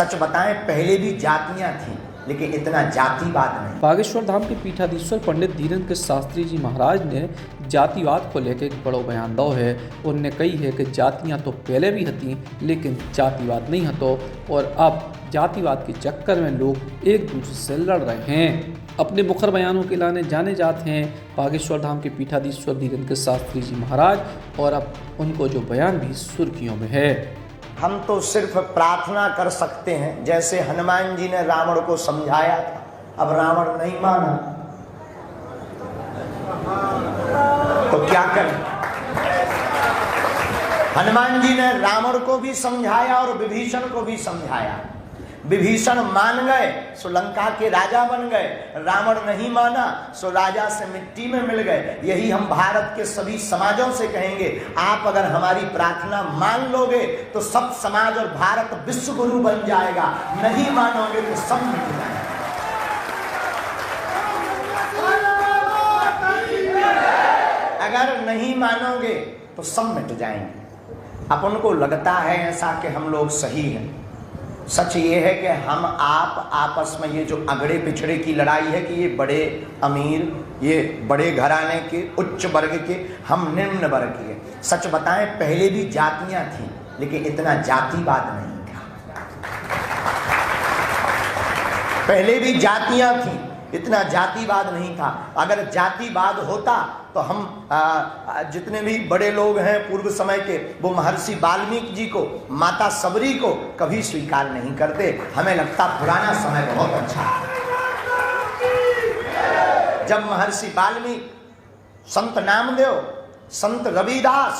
सच बताएं, पहले भी जातियां थीं, लेकिन इतना जातिवाद नहीं। बागेश्वर धाम के पीठाधीश्वर पंडित धीरेन्द्र शास्त्री जी महाराज ने जातिवाद को लेकर एक बड़ो बयान दो है। उनने कही है कि जातियां तो पहले भी हती, लेकिन जातिवाद नहीं हतो, और अब जातिवाद के चक्कर में लोग एक दूसरे से लड़ रहे हैं। अपने मुखर बयानों के लाने जाने जाते हैं बागेश्वर धाम के पीठाधीश्वर धीरेन्द्र शास्त्री जी महाराज, और अब उनको जो बयान भी सुर्खियों में है। हम तो सिर्फ प्रार्थना कर सकते हैं, जैसे हनुमान जी ने रावण को समझाया था, अब रावण नहीं माना तो क्या करें। हनुमान जी ने रावण को भी समझाया और विभीषण को भी समझाया। विभीषण मान गए सो लंका के राजा बन गए, रावण नहीं माना सो राजा से मिट्टी में मिल गए। यही हम भारत के सभी समाजों से कहेंगे, आप अगर हमारी प्रार्थना मान लोगे तो सब समाज और भारत विश्व गुरु बन जाएगा, नहीं मानोगे तो सब मिट जाएगा। अगर नहीं मानोगे तो सब मिट जाएंगे। अपन को लगता है ऐसा कि हम लोग सही हैं। सच ये है कि हम आप आपस में ये जो अगड़े पिछड़े की लड़ाई है कि ये बड़े अमीर, ये बड़े घराने के उच्च वर्ग के, हम निम्न वर्ग के। सच बताएं, पहले भी जातियां थीं, लेकिन इतना जातिवाद नहीं था। पहले भी जातियां थीं, इतना जातिवाद नहीं था। अगर जातिवाद होता तो हम जितने भी बड़े लोग हैं पूर्व समय के, वो महर्षि वाल्मीकि जी को, माता सबरी को कभी स्वीकार नहीं करते। हमें लगता पुराना समय बहुत अच्छा है। जब महर्षि वाल्मीकि, संत नामदेव, संत रविदास,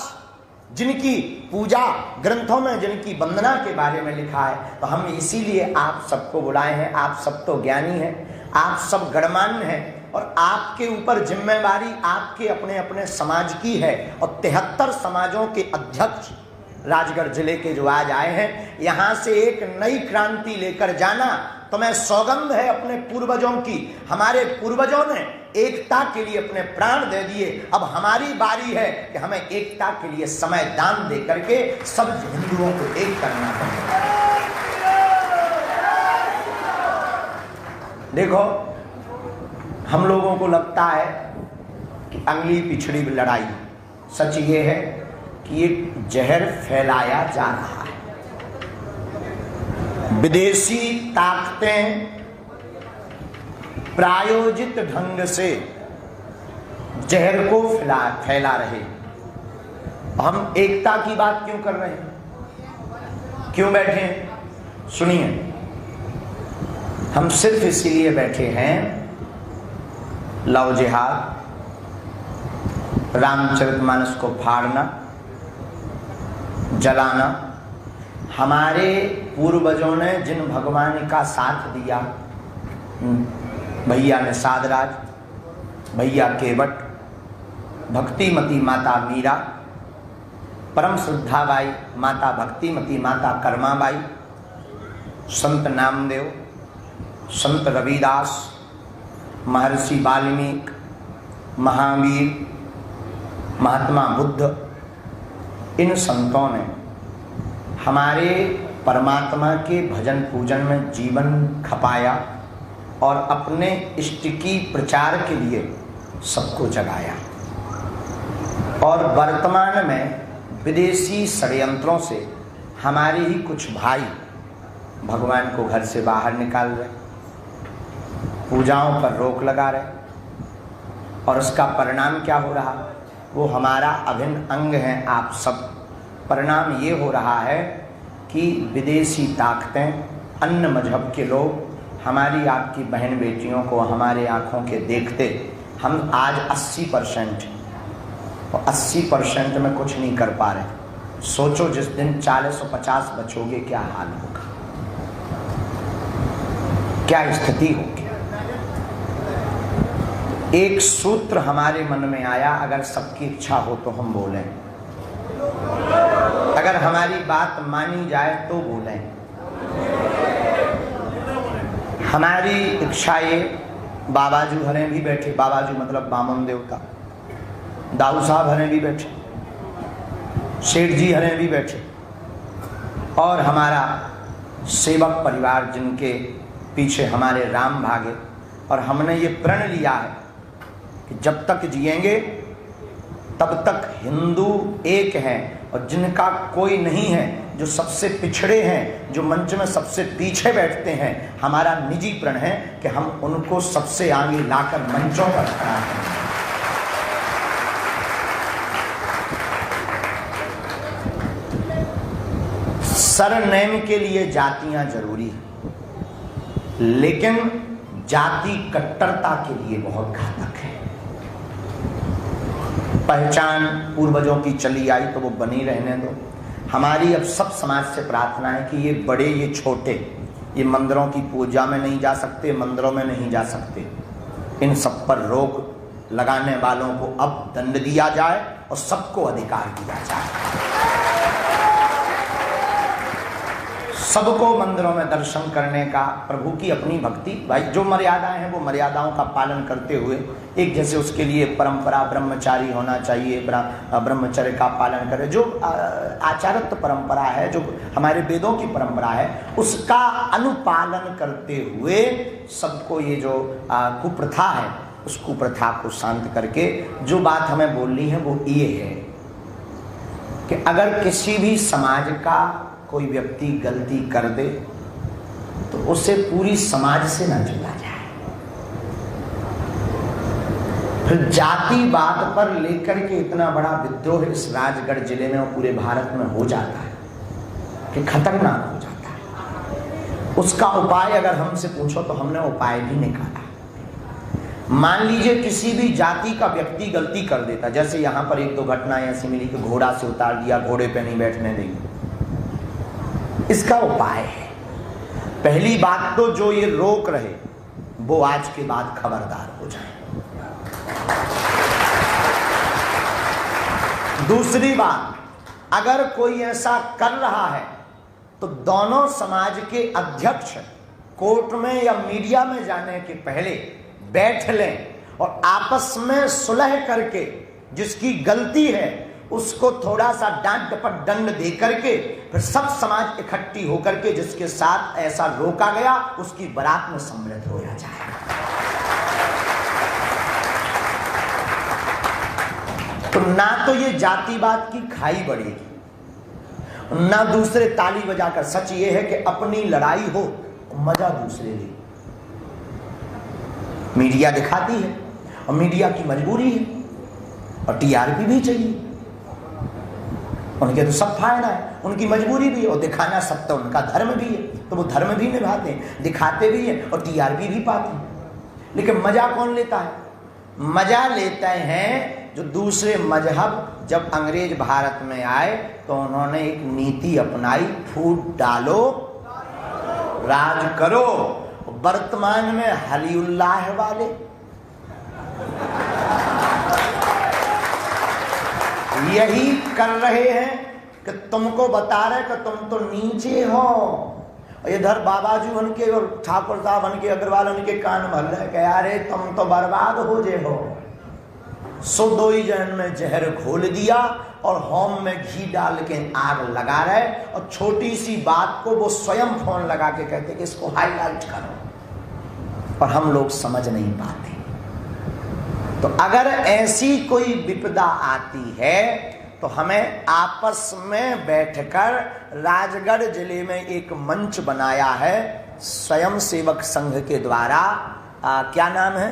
जिनकी पूजा ग्रंथों में, जिनकी वंदना के बारे में लिखा है, तो हम इसीलिए आप सबको बुलाए हैं। आप सब तो ज्ञानी हैं, आप सब गणमान्य हैं, और आपके ऊपर जिम्मेवारी आपके अपने अपने समाज की है। और 73 समाजों के अध्यक्ष राजगढ़ जिले के जो आज आए हैं, यहाँ से एक नई क्रांति लेकर जाना, तो मैं सौगंध है अपने पूर्वजों की। हमारे पूर्वजों ने एकता के लिए अपने प्राण दे दिए, अब हमारी बारी है कि हमें एकता के लिए समय दान दे करके सब हिंदुओं को एक करना पड़ेगा। देखो, हम लोगों को लगता है कि अंगली पिछड़ी लड़ाई, सच ये है कि ये जहर फैलाया जा रहा है। विदेशी ताकतें प्रायोजित ढंग से जहर को फैला रहे। हम एकता की बात क्यों कर रहे हैं, क्यों बैठे हैं? सुनिए, हम सिर्फ इसीलिए बैठे हैं, लव जिहाद, रामचरितमानस को फाड़ना, जलाना, हमारे पूर्वजों ने जिन भगवान का साथ दिया, भैया निषाद राज, भैया केवट, भक्तिमती माता मीरा, परम श्रद्धाबाई माता भक्तिमती माता कर्माबाई, संत नामदेव, संत रविदास, महर्षि वाल्मीकि, महावीर, महात्मा बुद्ध, इन संतों ने हमारे परमात्मा के भजन पूजन में जीवन खपाया और अपने इष्ट की प्रचार के लिए सबको जगाया। और वर्तमान में विदेशी षड्यंत्रों से हमारे ही कुछ भाई भगवान को घर से बाहर निकाल रहे, पूजाओं पर रोक लगा रहे, और उसका परिणाम क्या हो रहा? वो हमारा अभिन्न अंग हैं आप सब। परिणाम ये हो रहा है कि विदेशी ताकतें, अन्य मजहब के लोग हमारी आपकी बहन बेटियों को हमारे आँखों के देखते, हम आज 80% और 80% में कुछ नहीं कर पा रहे। सोचो जिस दिन 40 और 50 बचोगे क्या हाल होगा, क्या स्थिति होगी। एक सूत्र हमारे मन में आया, अगर सबकी इच्छा हो तो हम बोलें, अगर हमारी बात मानी जाए तो बोलें। हमारी इच्छा ये, बाबाजू हरे भी बैठे, बाबाजू मतलब बामन देवता, दाऊ साहब हरे भी बैठे, सेठ जी हरे भी बैठे, और हमारा सेवक परिवार जिनके पीछे हमारे राम भागे, और हमने ये प्रण लिया है कि जब तक जिएंगे तब तक हिंदू एक हैं, और जिनका कोई नहीं है, जो सबसे पिछड़े हैं, जो मंच में सबसे पीछे बैठते हैं, हमारा निजी प्रण है कि हम उनको सबसे आगे लाकर मंचों पर खड़ा करें। सरनेम के लिए जातियां जरूरी है, लेकिन जाति कट्टरता के लिए बहुत घातक है। पहचान पूर्वजों की चली आई तो वो बनी रहने दो। हमारी अब सब समाज से प्रार्थना है कि ये बड़े ये छोटे, ये मंदिरों की पूजा में नहीं जा सकते, मंदिरों में नहीं जा सकते, इन सब पर रोक लगाने वालों को अब दंड दिया जाए और सबको अधिकार दिया जाए। सबको मंदिरों में दर्शन करने का, प्रभु की अपनी भक्ति, भाई जो मर्यादाएं हैं वो मर्यादाओं का पालन करते हुए एक जैसे उसके लिए परंपरा, ब्रह्मचारी होना चाहिए, ब्रह्मचर्य का पालन करे, जो आचारत्व परंपरा है, जो हमारे वेदों की परंपरा है, उसका अनुपालन करते हुए सबको ये जो कुप्रथा है उस कुप्रथा को शांत करके जो बात हमें बोलनी है वो ये है कि अगर किसी भी समाज का कोई व्यक्ति गलती कर दे तो उसे पूरी समाज से ना जोड़ा जाए। फिर जातिवाद पर लेकर के इतना बड़ा विद्रोह इस राजगढ़ जिले में और पूरे भारत में हो जाता है कि खतरनाक हो जाता है। उसका उपाय अगर हमसे पूछो तो हमने उपाय भी निकाला। मान लीजिए किसी भी जाति का व्यक्ति गलती कर देता, जैसे यहां पर एक दो घटनाएं ऐसी मिली कि घोड़ा से उतार दिया, घोड़े पे नहीं बैठने देंगे। इसका उपाय है, पहली बात तो जो ये रोक रहे वो आज के बाद खबरदार हो जाए। दूसरी बात, अगर कोई ऐसा कर रहा है तो दोनों समाज के अध्यक्ष कोर्ट में या मीडिया में जाने के पहले बैठ लें और आपस में सुलह करके जिसकी गलती है उसको थोड़ा सा डांट डपट दंड दे करके फिर सब समाज इकट्ठी होकर के जिसके साथ ऐसा रोका गया उसकी बारात में सम्मिलित हो जाए। तो ना तो ये जातिवाद की खाई बढ़ेगी, ना दूसरे ताली बजाकर। सच ये है कि अपनी लड़ाई हो मजा दूसरे ले। मीडिया दिखाती है और मीडिया की मजबूरी है और टीआरपी भी चाहिए, उनके तो सब फायदा है, उनकी मजबूरी भी है और दिखाना सब तो उनका धर्म भी है, तो वो धर्म भी निभाते हैं, दिखाते भी हैं और टीआरपी भी पाते हैं। लेकिन मजा कौन लेता है? मजा लेते हैं जो दूसरे मजहब जब अंग्रेज भारत में आए तो उन्होंने एक नीति अपनाई, फूट डालो राज करो। वर्तमान में हलीउल्लाह वाले यही कर रहे हैं कि तुमको बता रहे कि तुम तो नीचे हो, और इधर बाबाजी उनके और ठाकुर साहब उनके अग्रवाल उनके कान भर रहे कि अरे तुम तो बर्बाद हो जे हो। सो दो ही जन में जहर घोल दिया और होम में घी डाल के आग लगा रहे, और छोटी सी बात को वो स्वयं फोन लगा के कहते कि इसको हाईलाइट करो, और हम लोग समझ नहीं पाते। तो अगर ऐसी कोई विपदा आती है तो हमें आपस में बैठकर, राजगढ़ जिले में एक मंच बनाया है स्वयं सेवक संघ के द्वारा, क्या नाम है?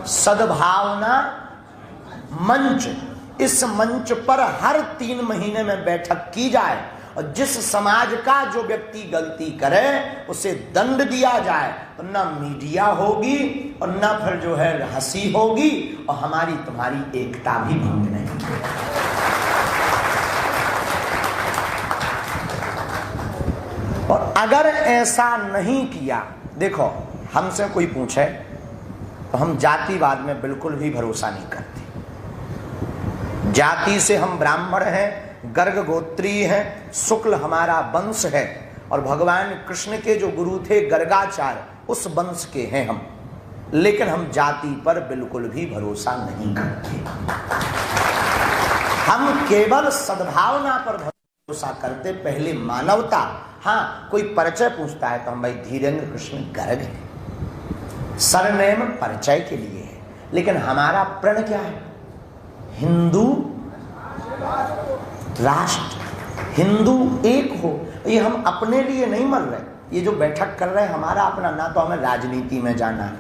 सद्भावना मंच। इस मंच पर हर 3 महीने में बैठक की जाए और जिस समाज का जो व्यक्ति गलती करे उसे दंड दिया जाए, तो ना मीडिया होगी और ना फिर जो है हंसी होगी और हमारी तुम्हारी एकता भी भंग नहीं होगी। और अगर ऐसा नहीं किया, देखो हमसे कोई पूछे तो हम जातिवाद में बिल्कुल भी भरोसा नहीं करते। जाति से हम ब्राह्मण हैं, गर्ग गोत्री हैं, शुक्ल हमारा वंश है, और भगवान कृष्ण के जो गुरु थे गर्गाचार्य उस वंश के हैं हम, लेकिन हम जाति पर बिल्कुल भी भरोसा नहीं करते। हम केवल सद्भावना पर भरोसा करते, पहले मानवता हाँ, कोई परिचय पूछता है तो हम भाई धीरेन्द्र कृष्ण गर्ग है, सरनेम परिचय के लिए है, लेकिन हमारा प्रण क्या है? हिंदू राष्ट्र, हिंदू एक हो। ये हम अपने लिए नहीं मर रहे, ये जो बैठक कर रहे हैं हमारा अपना, ना तो हमें राजनीति में जाना है,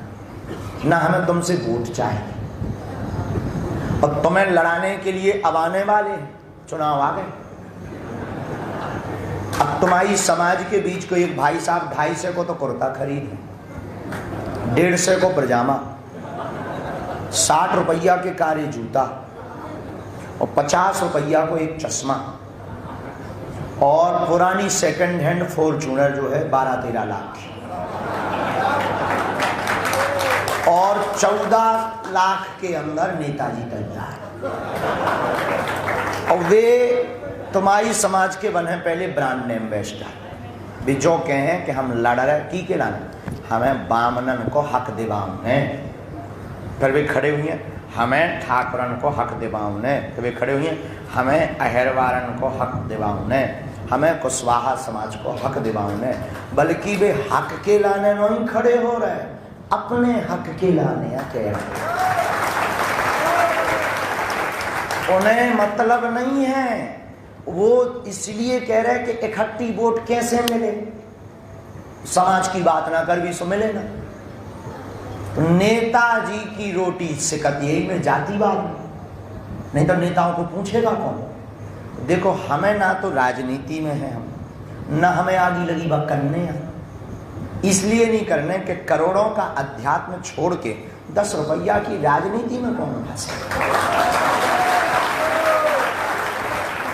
ना हमें तुमसे वोट चाहिए, और तुम्हें लड़ाने के लिए अब आने वाले चुनाव आ गए। अब तुम्हारी समाज के बीच को एक भाई साहब 250 को तो कुर्ता खरीद, 150 को पजामा, 60 रुपया के कारे जूता, और 50 रुपया को एक चश्मा, और पुरानी सेकंड हैंड फॉर्च्यूनर जो है 12-13 लाख की, और 14 लाख के अंदर नेताजी तैयार। और वे तुम्हारी समाज के बने पहले ब्रांड एम्बेसडर भी, जो कहें कि हम लड़ रहे की के लाने, हमें बामनन को हक दिवाऊने, फिर वे खड़े हुए हैं हमें ठाकुरन को हक दिवाऊने, फिर वे खड़े हुए हैं हमें अहरवारन को हक दिवाऊने, हमें कुशवाहा समाज को हक दिवाऊने। बल्कि वे हक के लाने नहीं खड़े हो रहे, अपने हक के लाने कह रहे। उन्हें मतलब नहीं है, वो इसलिए कह रहे कि इकट्ठी वोट कैसे मिले, समाज की बात ना कर भी सो मिले ना। तो नेताजी की रोटी सिकत यही में जातिवाद, नहीं तो नेताओं को पूछेगा कौन? देखो, हमें ना तो राजनीति में है, हम ना हमें आगे लगी बात करने हैं, इसलिए नहीं करने कि करोड़ों का अध्यात्म छोड़ के 10 रुपया की राजनीति में कौन फंसे।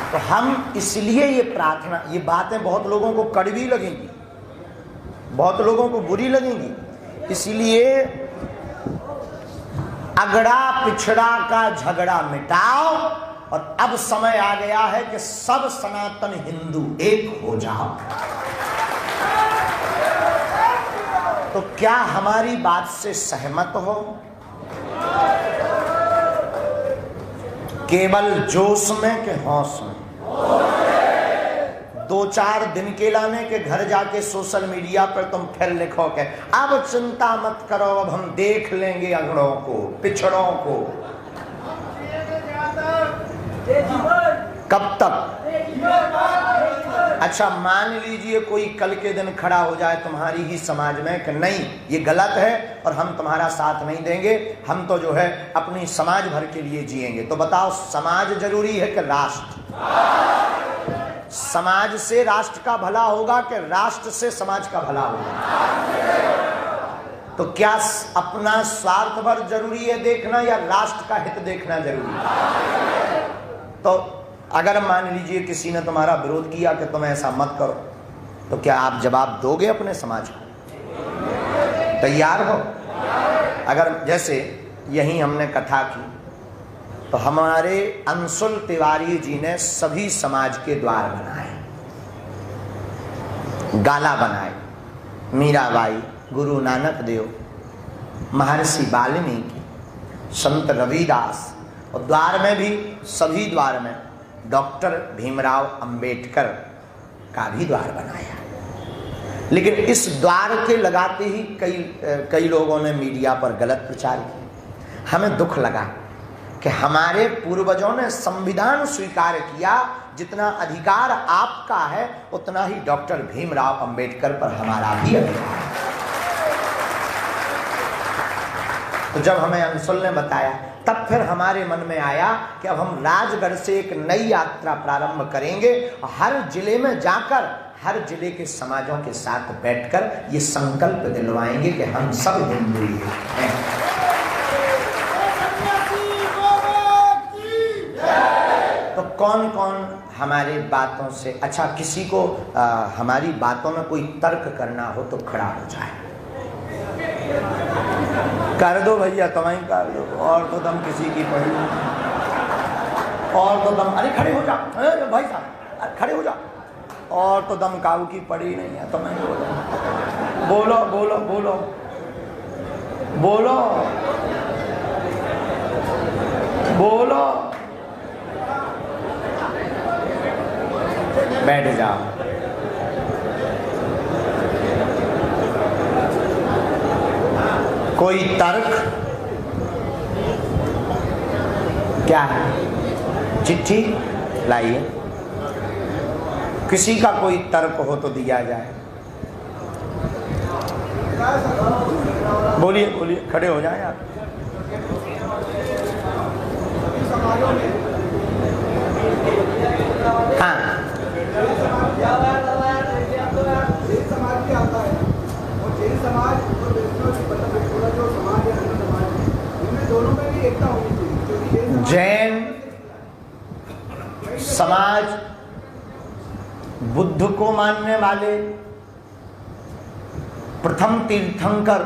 तो हम इसलिए ये प्रार्थना, ये बातें बहुत लोगों को कड़वी लगेंगी, बहुत लोगों को बुरी लगेंगी, इसलिए अगड़ा पिछड़ा का झगड़ा मिटाओ, और अब समय आ गया है कि सब सनातन हिंदू एक हो जाओ। तो क्या हमारी बात से सहमत हो? केवल जोश में कि होश में? 2-4 दिन के लाने के घर जाके सोशल मीडिया पर तुम फिर लिखो कि अब चिंता मत करो, अब हम देख लेंगे अगड़ों को पिछड़ों को। कब तक? अच्छा, मान लीजिए कोई कल के दिन खड़ा हो जाए तुम्हारी ही समाज में कि नहीं ये गलत है और हम तुम्हारा साथ नहीं देंगे, हम तो जो है अपनी समाज भर के लिए जिएंगे। तो बताओ, समाज जरूरी है कि राष्ट्र? समाज से राष्ट्र का भला होगा कि राष्ट्र से समाज का भला होगा? तो क्या अपना स्वार्थ भर जरूरी है देखना या राष्ट्र का हित देखना जरूरी है? तो अगर मान लीजिए किसी ने तुम्हारा विरोध किया कि तुम ऐसा मत करो, तो क्या आप जवाब दोगे अपने समाज को? तैयार हो? अगर जैसे यही हमने कथा की तो हमारे अंशुल तिवारी जी ने सभी समाज के द्वार बनाए, गाला बनाए, मीराबाई, गुरु नानक देव, महर्षि वाल्मीकि, संत रविदास, और द्वार में भी सभी द्वार में डॉक्टर भीमराव अंबेडकर का भी द्वार बनाया। लेकिन इस द्वार के लगाते ही कई लोगों ने मीडिया पर गलत प्रचार किया। हमें दुख लगा कि हमारे पूर्वजों ने संविधान स्वीकार किया, जितना अधिकार आपका है उतना ही डॉक्टर भीमराव अंबेडकर पर हमारा भी अधिकार है। तो जब हमें अंशुल ने बताया, तब फिर हमारे मन में आया कि अब हम राजगढ़ से एक नई यात्रा प्रारंभ करेंगे, हर जिले में जाकर हर जिले के समाजों के साथ बैठकर ये संकल्प दिलवाएंगे कि हम सब हिंदू हैं। तो कौन कौन हमारे बातों से, अच्छा किसी को हमारी बातों में कोई तर्क करना हो तो खड़ा हो जाए। कर दो भैया, तुम्हें कर दो, और तो तुम किसी की पड़ी, और तो तुम, अरे खड़े हो जाओ, अरे भाई साहब खड़े हो जाओ, और तो दम काऊ की पड़ी नहीं है, तुम्हें बोलो बोलो बोलो बोलो बोलो, बैठ जाओ। कोई तर्क? क्या है? चिट्ठी लाइए। किसी का कोई तर्क हो तो दिया जाए। बोलिए बोलिए, खड़े हो जाएं आप। हाँ, जैन समाज बुद्ध को मानने वाले, प्रथम तीर्थंकर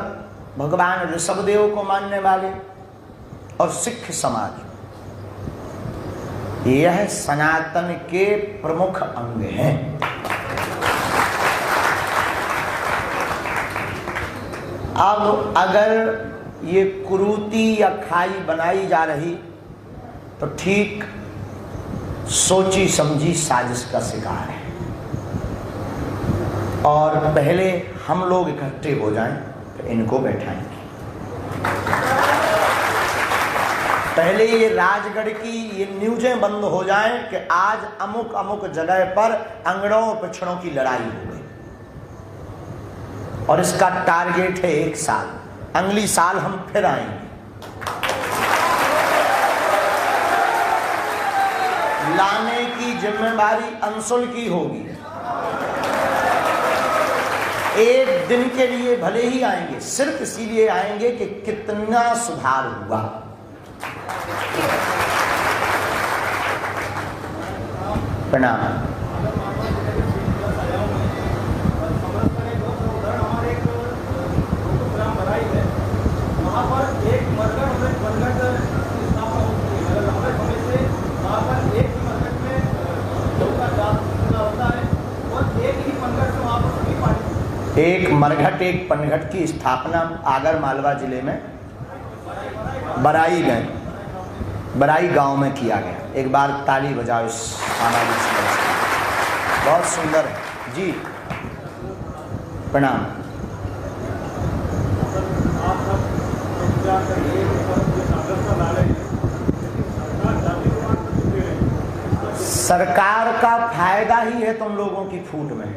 भगवान ऋषभदेव को मानने वाले, और सिख समाज, यह सनातन के प्रमुख अंग हैं। अब अगर ये कुरूति या खाई बनाई जा रही तो ठीक सोची समझी साजिश का शिकार है। और पहले हम लोग इकट्ठे हो जाएं तो इनको बैठाएंगे। पहले ये राजगढ़ की ये न्यूज़ें बंद हो जाएं कि आज अमुक अमुक जगह पर अंगड़ों और पिछड़ों की लड़ाई हो गई, और इसका टारगेट है 1 साल। अगली साल हम फिर आएंगे। लाने की जिम्मेदारी अंशुल की होगी। 1 दिन के लिए भले ही आएंगे, सिर्फ इसीलिए आएंगे कि कितना सुधार हुआ। प्रणाम। एक मरघट एक पनघट की स्थापना आगर मालवा जिले में बराई गांव में किया गया। एक बार ताली बजाओ इस सामाजिक संस्था, बहुत सुंदर है जी। प्रणाम। सरकार का फायदा ही है तुम लोगों की फूट में।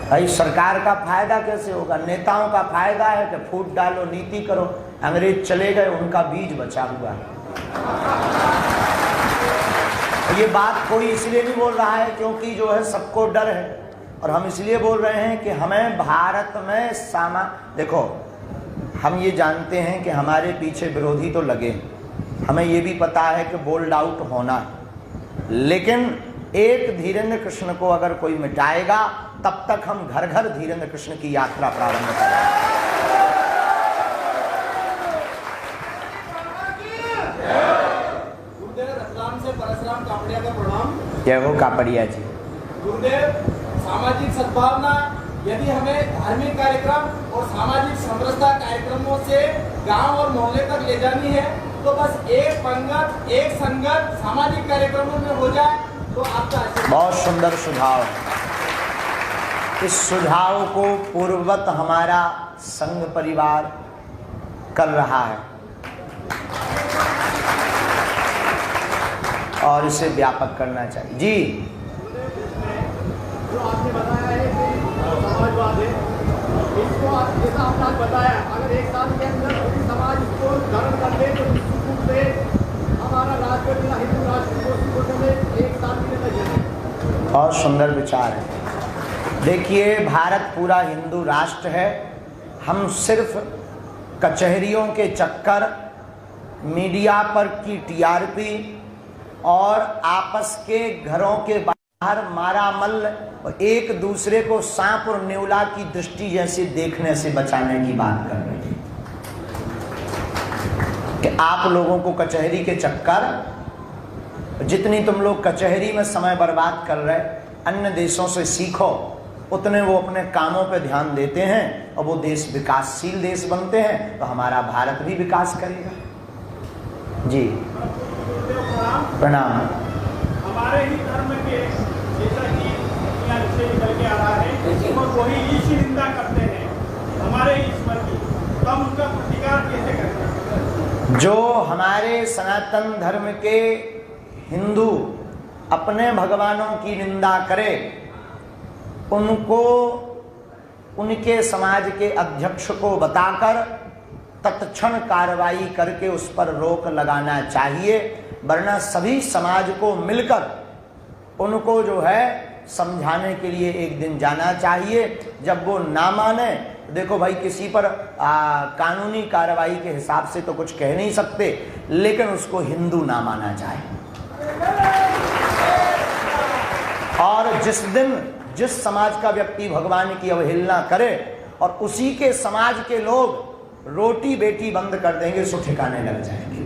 भाई सरकार का फायदा कैसे होगा? नेताओं का फायदा है कि फूट डालो, नीति करो। अंग्रेज चले गए, उनका बीज बचा हुआ है। ये बात कोई इसलिए नहीं बोल रहा है क्योंकि जो है सबको डर है, और हम इसलिए बोल रहे हैं कि हमें भारत में देखो, हम ये जानते हैं कि हमारे पीछे विरोधी तो लगे, हमें ये भी पता है कि बोल्ड आउट होना है, लेकिन एक धीरेन्द्र कृष्ण को अगर कोई मिटाएगा तब तक हम घर घर धीरेन्द्र कृष्ण की यात्रा प्रारंभ करेंगे। परशुराम कापड़िया का प्रणाम। जय हो कापड़िया जी। गुरुदेव, सामाजिक सद्भावना, यदि हमें धार्मिक कार्यक्रम और सामाजिक समरसता कार्यक्रमों से गांव और मोहल्ले तक ले जानी है तो बस एक पंगत, एक संगत सामाजिक कार्यक्रमों में हो जाए तो आपका बहुत सुंदर सुझाव है। इस सुझाव को पूर्ववत हमारा संघ परिवार कर रहा है और इसे व्यापक करना चाहिए जी। जो आपने बताया है कि समाजवाद है, इसको जैसा आपने आज बताया, अगर 1 साल के अंदर समाज को धारण कर ले तो निश्चित रूप से हमारा राष्ट्र हिंदू राष्ट्र को 1 साल के अंदर जले। बहुत सुंदर विचार है। देखिए, भारत पूरा हिंदू राष्ट्र है। हम सिर्फ कचहरियों के चक्कर, मीडिया पर की टीआरपी और आपस के घरों के बाहर मारामल और एक दूसरे को सांप और नेवला की दृष्टि जैसे देखने से बचाने की बात कर रहे हैं कि आप लोगों को कचहरी के चक्कर, जितनी तुम लोग कचहरी में समय बर्बाद कर रहे, अन्य देशों से सीखो, उतने वो अपने कामों पे ध्यान देते हैं और वो देश विकासशील देश बनते हैं, तो हमारा भारत भी विकास करेगा जी। प्रणाम। हमारे ही धर्म के जैसा कि निकल के आ रहा है और वही ईश्वर निंदा करते हैं हमारे ईश्वर की, तब उनका प्रतिकार कैसे करें? जो हमारे सनातन धर्म के हिंदू अपने भगवानों की निंदा करे, उनको उनके समाज के अध्यक्ष को बताकर तत्क्षण कार्रवाई करके उस पर रोक लगाना चाहिए, वरना सभी समाज को मिलकर उनको जो है समझाने के लिए एक दिन जाना चाहिए। जब वो ना माने, देखो भाई किसी पर कानूनी कार्रवाई के हिसाब से तो कुछ कह नहीं सकते, लेकिन उसको हिंदू ना माना जाए। और जिस दिन जिस समाज का व्यक्ति भगवान की अवहेलना करे और उसी के समाज के लोग रोटी बेटी बंद कर देंगे, सो ठिकाने लग जाएंगे।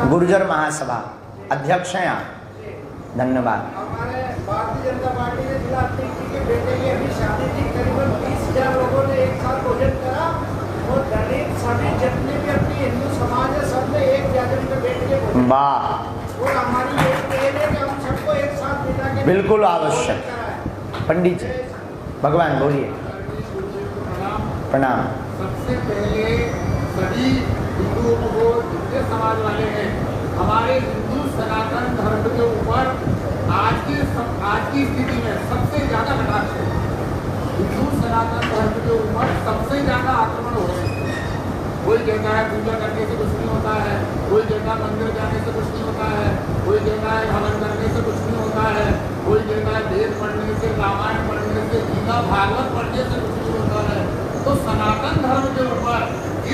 गुर्जर महासभा अध्यक्ष हैं आप, धन्यवाद। हमारे भारतीय जनता पार्टी ने जिला अध्यक्ष जी के बेटे की अभी शादी थी, करीबन 30,000 लोगों ने एक साथ भोजन करा और दलित सभी जितने भी अपनी हिंदू समाज है सबने एक भोजन पे बैठ के भोजन। वाह, और हमारी एक पहल है कि हम सबको एक साथ मिला के बिल्कुल आवश्यक। पंडित जी भगवान बोलिए। प्रणाम। सबसे पहले सभी हिंदुओं को, जितने समाज वाले हैं, हमारे हिंदू सनातन धर्म के ऊपर आज की स्थिति में सबसे ज्यादा कटाक्ष है। हिंदू सनातन धर्म के ऊपर सबसे ज्यादा आक्रमण हो रहे हैं। कोई कहता है पूजा करने से कुछ नहीं होता है, कोई कहता है मंदिर जाने से कुछ नहीं होता है, कोई कहता है हवन करने से कुछ नहीं होता है, कोई कहता है वेद पढ़ने से, रामायण पढ़ने से, गीता भागवत पढ़ने से कुछ नहीं होता है। तो सनातन धर्म के ऊपर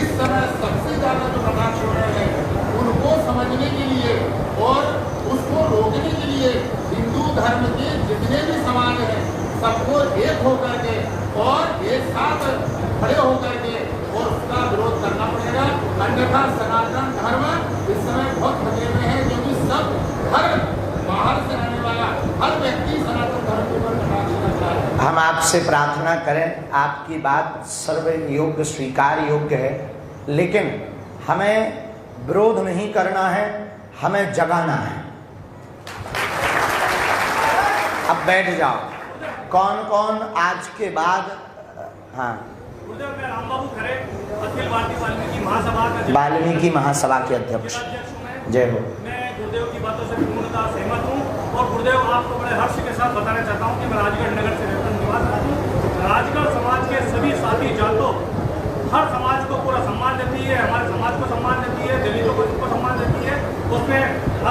इस समय सबसे ज्यादा जो कटाक्ष हो रहे हैं, उनको समझने के लिए और उसको रोकने के लिए हिंदू धर्म के जितने भी समाज हैं सबको एक होकर के और एक साथ खड़े होकर के और उसका विरोध करना पड़ेगा। अन्यथा सनातन धर्म इस समय बहुत खतरे में है, क्योंकि सब हर बाहर से आने वाला हर व्यक्ति सनातन धर्म के ऊपर कटाक्ष करता है। हम आपसे प्रार्थना करें, आपकी बात सर्व योग्य स्वीकार योग्य है, लेकिन हमें विरोध नहीं करना है, हमें जगाना है। अब बैठ जाओ। कौन कौन आज के बाद? हाँ, वाल्मीकि महासभा के अध्यक्ष। जय हो। मैं गुरुदेव की बातों से पूर्णतः सहमत हूँ और गुरुदेव आपको बड़े हर्ष के साथ बताना चाहता हूँ कि मैं राजगढ़ नगर से निवास करता हूँ। राजगढ़ समाज के सभी साथी जातों हर समाज को पूरा सम्मान देती है, हमारे समाज को सम्मान देती है, दलितों को इसको सम्मान देती है। उसमें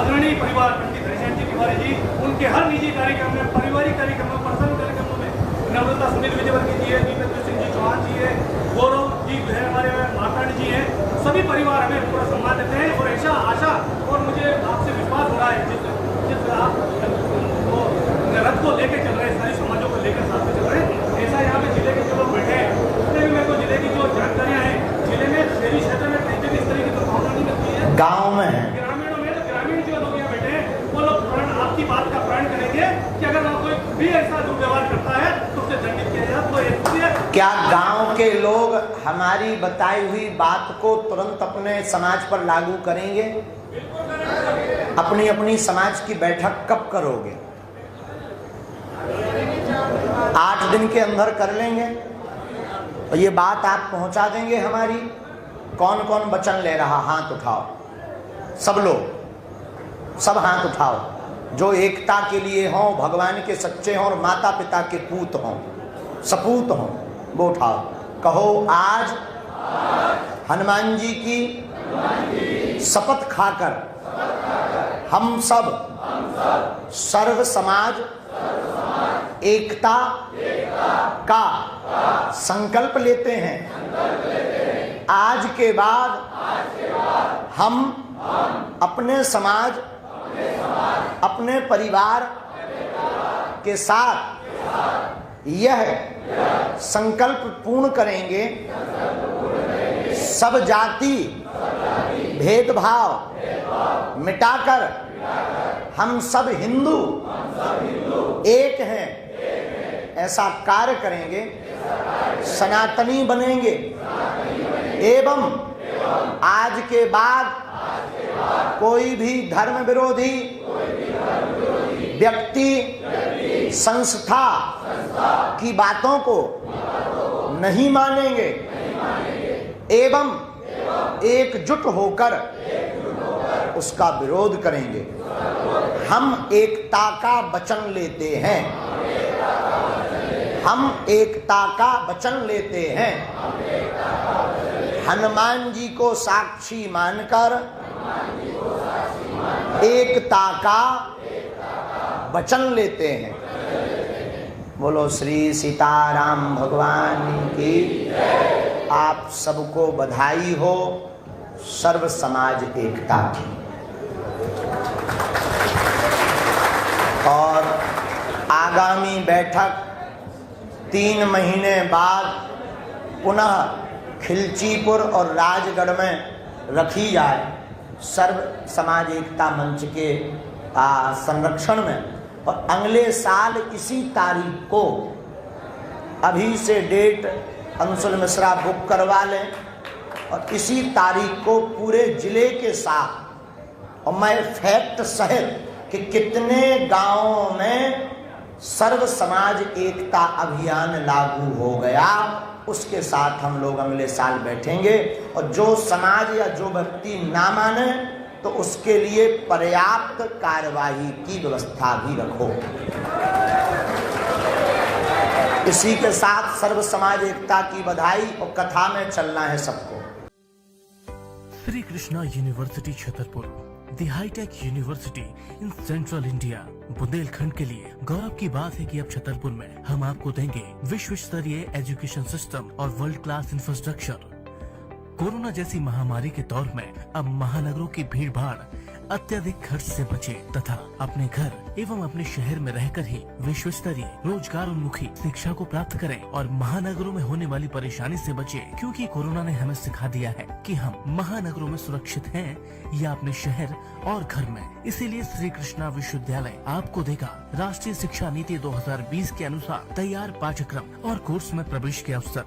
अग्रणी परिवार पंडित हरिशंकर जी तिवारी जी, उनके हर निजी कार्यक्रम में, पारिवारिक कार्यक्रमों में, पर्सनल कार्यक्रमों में नम्रता सुनील विजयवर्गीय जी है, दीपेंद्र सिंह जी चौहान जी है, गौरव जी है, हमारे मातांड जी हैं, सभी परिवार हमें पूरा सम्मान देते हैं। और ऐसा आशा और मुझे आपसे विश्वास हो रहा है, जिस आप रथ को लेकर चल रहे हैं, सारे समाजों को लेकर साथ में चल रहे हैं, ऐसा यहाँ पे जिले के जो लोग बैठे हैं उसने भी मेरे को जिले की जो जानकारियाँ हैं, जिले में शहरी क्षेत्र में कहीं भी इस तरह की तो भावना नहीं मिलती है, गाँव में है, ग्रामीणों में तो ग्रामीण जो लोग यहाँ बैठे हैं वो लोग प्रण आपकी बात का प्रण करेंगे कि अगर वहाँ कोई भी ऐसा दुर्व्यवहार करता है तो उसे दंडित किया जाए। तो इसलिए क्या गांव के लोग हमारी बताई हुई बात को तुरंत अपने समाज पर लागू करेंगे? अपनी अपनी समाज की बैठक कब करोगे? 8 दिन के अंदर कर लेंगे और ये बात आप पहुंचा देंगे हमारी। कौन कौन वचन ले रहा? हाथ उठाओ, सब लोग, सब हाथ उठाओ जो एकता के लिए हों, भगवान के सच्चे हों और माता पिता के पूत हों, सपूत हों, वो उठाओ। कहो आज हनुमान जी की शपथ खाकर हम सब सर्व समाज एकता का संकल्प लेते हैं। आज के बाद हम अपने समाज, अपने परिवार के साथ यह संकल्प पूर्ण करेंगे, सब जाति भेदभाव मिटाकर हम सब हिंदू एक हैं, ऐसा कार्य करेंगे, सनातनी बनेंगे एवं आज के बाद कोई भी धर्म विरोधी व्यक्ति संस्था की बातों को नहीं मानेंगे एवं एकजुट होकर उसका विरोध करेंगे। हम एकता का वचन लेते हैं। हम एकता का वचन लेते हैं। हनुमान जी को साक्षी मानकर एकता का वचन लेते हैं। बोलो श्री सीताराम भगवान की। आप सबको बधाई हो सर्व समाज एकता की। और आगामी बैठक 3 महीने बाद पुनः खिलचीपुर और राजगढ़ में रखी जाए सर्व समाज एकता मंच के संरक्षण में। और अगले साल इसी तारीख को, अभी से डेट अंशुल मिश्रा बुक करवा लें, और इसी तारीख को पूरे जिले के साथ, और मैं फैक्ट सहित कि कितने गांवों में सर्व समाज एकता अभियान लागू हो गया, उसके साथ हम लोग अगले साल बैठेंगे। और जो समाज या जो व्यक्ति ना माने तो उसके लिए पर्याप्त कार्यवाही की व्यवस्था भी रखो। इसी के साथ सर्व समाज एकता की बधाई, और कथा में चलना है सबको। Shri Krishna university Chhatarpur, the hi-tech university in central India. Bundelkhand के लिए गौरव की बात है कि अब छतरपुर में हम आपको देंगे विश्व स्तरीय एजुकेशन सिस्टम और वर्ल्ड क्लास इंफ्रास्ट्रक्चर। कोरोना जैसी महामारी के दौर में अब महानगरों की भीड़ भाड़, अत्यधिक खर्च से बचे तथा अपने घर एवं अपने शहर में रहकर ही विश्व स्तरीय रोजगार उन्मुखी शिक्षा को प्राप्त करें और महानगरों में होने वाली परेशानी से बचे, क्योंकि कोरोना ने हमें सिखा दिया है कि हम महानगरों में सुरक्षित हैं या अपने शहर और घर में। इसीलिए श्री कृष्णा विश्वविद्यालय आपको देगा राष्ट्रीय शिक्षा नीति 2020 के अनुसार तैयार पाठ्यक्रम और कोर्स में प्रवेश के अवसर।